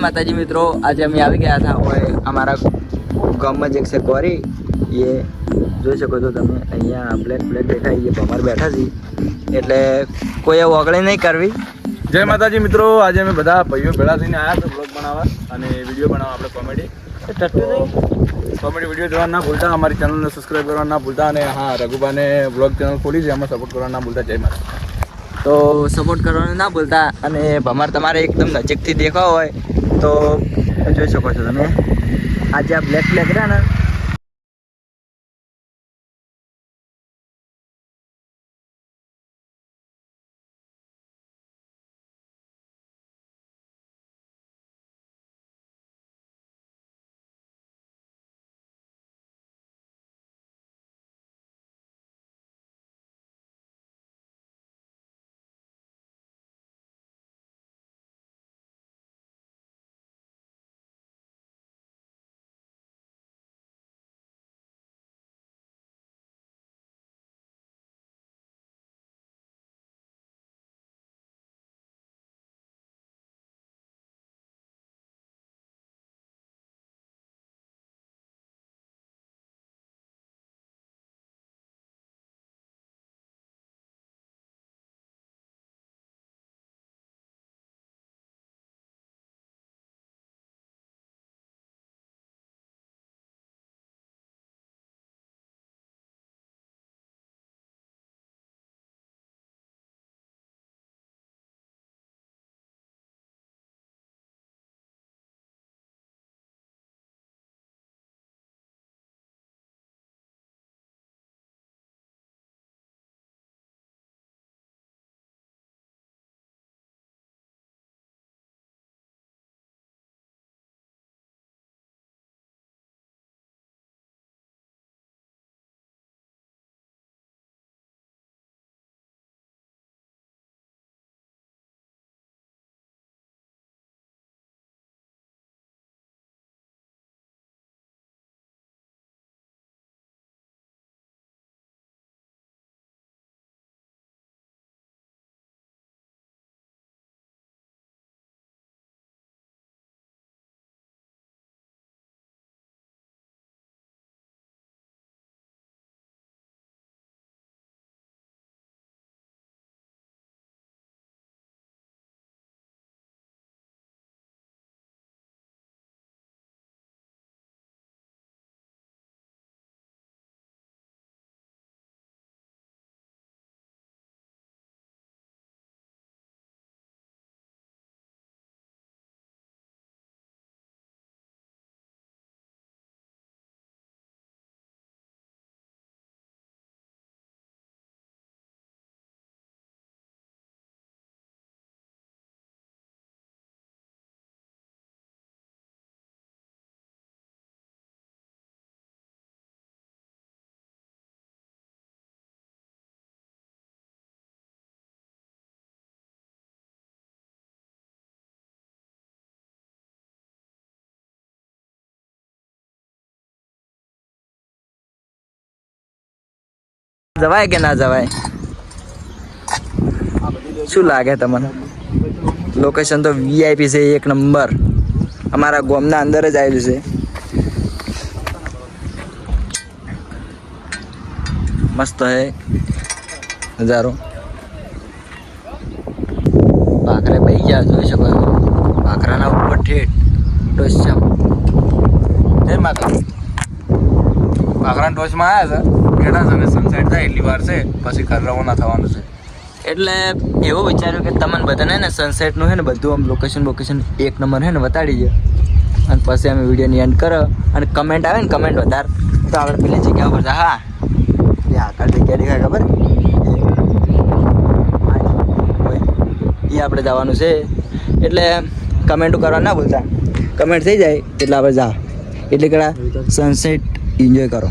माताजी मित्रों, आज अमे આવી ગયા હતા હોય અમારા ગામમાં જ એક છે કોરી એ જોઈ શકો છો તમે અહીંયા બ્લેક દેખાય એ ભમર બેઠા છે એટલે કોઈ ઓગળી નહીં કરવી। જય માતાજી મિત્રો, આજે અમે બધા ભાઈઓ ભેળા થઈને આવ્યા છે બ્લોગ બનાવવા અને વિડીયો બનાવવા। આપણે કોમેડી વિડીયો જોવા ના ભૂલતા, અમારી ચેનલને સબસ્ક્રાઈબ કરવા ના ભૂલતા અને હા રઘુબાને બ્લોગ ચેનલ ખોલી છે એમાં સપોર્ટ કરવા ના ભૂલતા। જય માતા। તો સપોર્ટ કરવાનું ના ભૂલતા અને ભમર તમારે એકદમ નજીકથી દેખાવ હોય તો જોઈ શકો છો તમે। આજે આ બ્લેક રહ્યા ને જવાય કે ના જવાય શું લાગે તમને? લોકેશન તો વીઆઈપી છે, એક નંબર અમારા ગામના અંદર જ આવેલું છે। મસ્ત હે નજારો। ભાખરે પડી ગયા જોઈ શકો છો, ભાખરાના ઉપર ઠેઠ ટોચા। જય માતા। ભાખરા ટોચમાં આવ્યા છે, બેઠા છે અને સનસેટ થાય એટલી વાર છે પછી ઘર રવાના થવાનું છે। એટલે એવું વિચાર્યું કે તમને બધાને ને સનસેટનું છે ને બધું આમ લોકેશન એક નંબર છે ને બતાડી દે અને પછી અમે વિડીયોની એન્ડ કરો અને કમેન્ટ આવે ને કમેન્ટ વધારે તો આપણે પેલી જગ્યા ઉપર હા એ આકાર જગ્યા દેખાય ખબર એ આપણે જવાનું છે। એટલે કમેન્ટો કરવા ના ભૂલતા, કમેન્ટ થઈ જાય એટલે આપણે જા એટલે કે સનસેટ એન્જોય કરો।